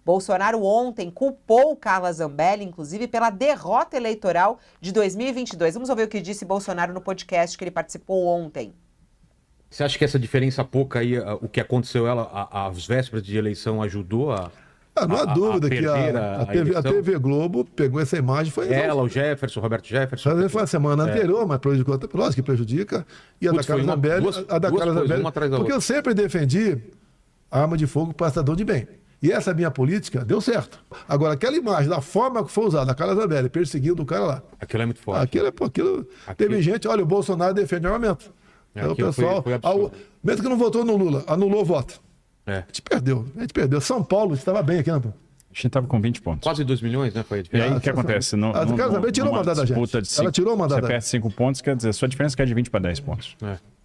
Bolsonaro ontem culpou Carla Zambelli, inclusive, pela derrota eleitoral de 2022. Vamos ouvir o que disse Bolsonaro no podcast que ele participou ontem. Você acha que essa diferença pouca aí, o que aconteceu às vésperas de eleição, ajudou não há dúvida que a TV Globo pegou essa imagem. Foi ela, o Jefferson, Roberto Jefferson. Foi a semana anterior, mas prejudicou, lógico que prejudica. E a da Carla Zambelli, porque eu sempre defendi a arma de fogo para cidadão de bem. E essa minha política deu certo. Agora, aquela imagem, da forma que foi usada, a Carla Zambelli perseguindo o cara lá. Aquilo é muito forte. Aquilo. Teve gente, olha, o Bolsonaro defende armamento. Então, o pessoal, mesmo que não votou no Lula, anulou o voto. A gente perdeu. São Paulo estava bem aqui, né? A gente estava com 20 pontos. Quase 2 milhões, né? Foi a E diferença. aí, o que acontece? A Carla Zambelli tirou o mandato da gente. Ela tirou o mandato da gente. Você perde 5 pontos, quer dizer, a sua diferença é de 20 para 10 pontos.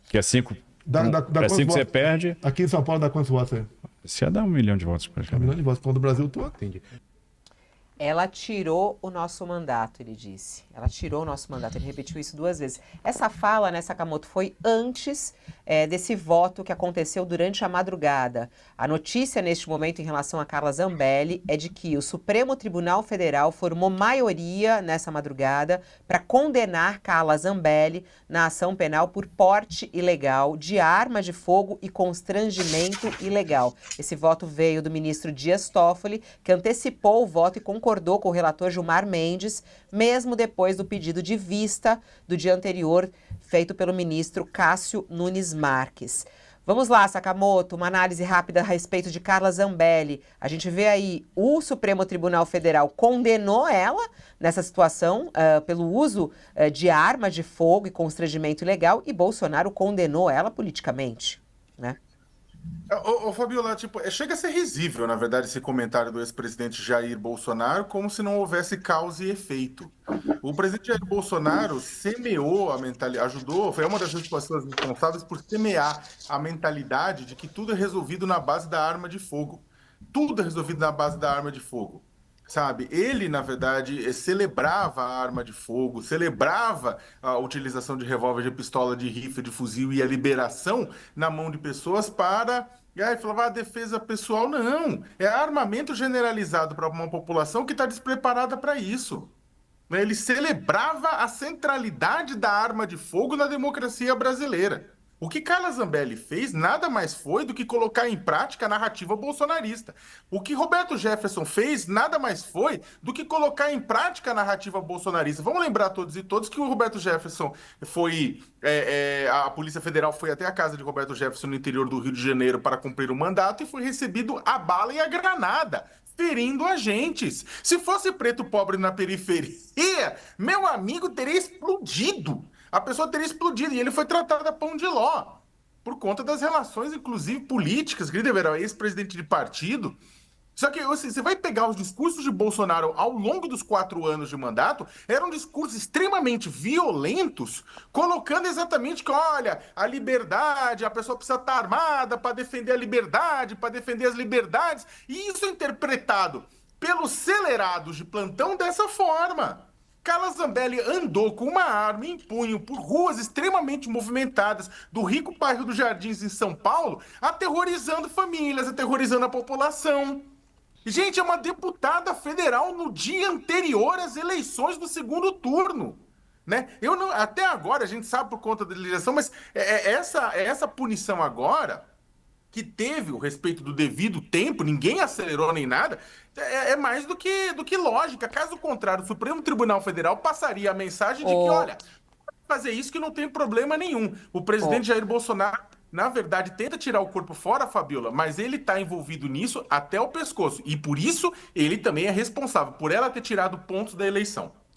Que é 5. É 5 que você perde. Aqui em São Paulo dá quantos votos aí? Você ia dar 1 milhão de votos, praticamente. 1 milhão de votos, quando o Brasil todo. Entendi. Ela tirou o nosso mandato, ele disse. Ela tirou o nosso mandato, ele repetiu isso 2 vezes. Essa fala, né, Sakamoto, foi antes desse voto que aconteceu durante a madrugada. A notícia neste momento em relação a Carla Zambelli é de que o Supremo Tribunal Federal formou maioria nessa madrugada para condenar Carla Zambelli na ação penal por porte ilegal de arma de fogo e constrangimento ilegal. Esse voto veio do ministro Dias Toffoli, que antecipou o voto e concordou com o relator Gilmar Mendes, mesmo depois do pedido de vista do dia anterior feito pelo ministro Cássio Nunes Marques. Vamos lá, Sakamoto, uma análise rápida a respeito de Carla Zambelli. A gente vê aí o Supremo Tribunal Federal condenou ela nessa situação pelo uso de arma de fogo e constrangimento ilegal e Bolsonaro condenou ela politicamente, né? Fabiola, chega a ser risível, na verdade, esse comentário do ex-presidente Jair Bolsonaro, como se não houvesse causa e efeito. O presidente Jair Bolsonaro semeou a mentalidade, foi uma das pessoas responsáveis por semear a mentalidade de que tudo é resolvido na base da arma de fogo. Tudo é resolvido na base da arma de fogo. Sabe, ele, na verdade, celebrava a arma de fogo, celebrava a utilização de revólver, de pistola, de rifle, de fuzil e a liberação na mão de pessoas para... E aí falava, defesa pessoal, não. É armamento generalizado para uma população que está despreparada para isso. Ele celebrava a centralidade da arma de fogo na democracia brasileira. O que Carla Zambelli fez nada mais foi do que colocar em prática a narrativa bolsonarista. O que Roberto Jefferson fez nada mais foi do que colocar em prática a narrativa bolsonarista. Vamos lembrar todos e todos que o Roberto Jefferson foi... a Polícia Federal foi até a casa de Roberto Jefferson no interior do Rio de Janeiro para cumprir o mandato e foi recebido a bala e a granada, ferindo agentes. Se fosse preto pobre na periferia, meu amigo teria explodido. A pessoa teria explodido e ele foi tratado a pão de ló por conta das relações, inclusive políticas, que ele era ex-presidente de partido. Só que você vai pegar os discursos de Bolsonaro ao longo dos 4 anos de mandato, eram discursos extremamente violentos, colocando exatamente que, olha, a liberdade, a pessoa precisa estar armada para defender a liberdade, para defender as liberdades, e isso é interpretado pelos celerados de plantão dessa forma. Carla Zambelli andou com uma arma em punho por ruas extremamente movimentadas do rico bairro dos Jardins em São Paulo, aterrorizando famílias, aterrorizando a população. Gente, é uma deputada federal no dia anterior às eleições do 2º turno. Né? Até agora, a gente sabe por conta da legislação, mas essa punição agora, que teve o respeito do devido tempo, ninguém acelerou nem nada, é mais do que lógica. Caso contrário, o Supremo Tribunal Federal passaria a mensagem de que, olha, fazer isso que não tem problema nenhum. O presidente Jair Bolsonaro, na verdade, tenta tirar o corpo fora, Fabiola, mas ele está envolvido nisso até o pescoço. E por isso, ele também é responsável por ela ter tirado pontos da eleição.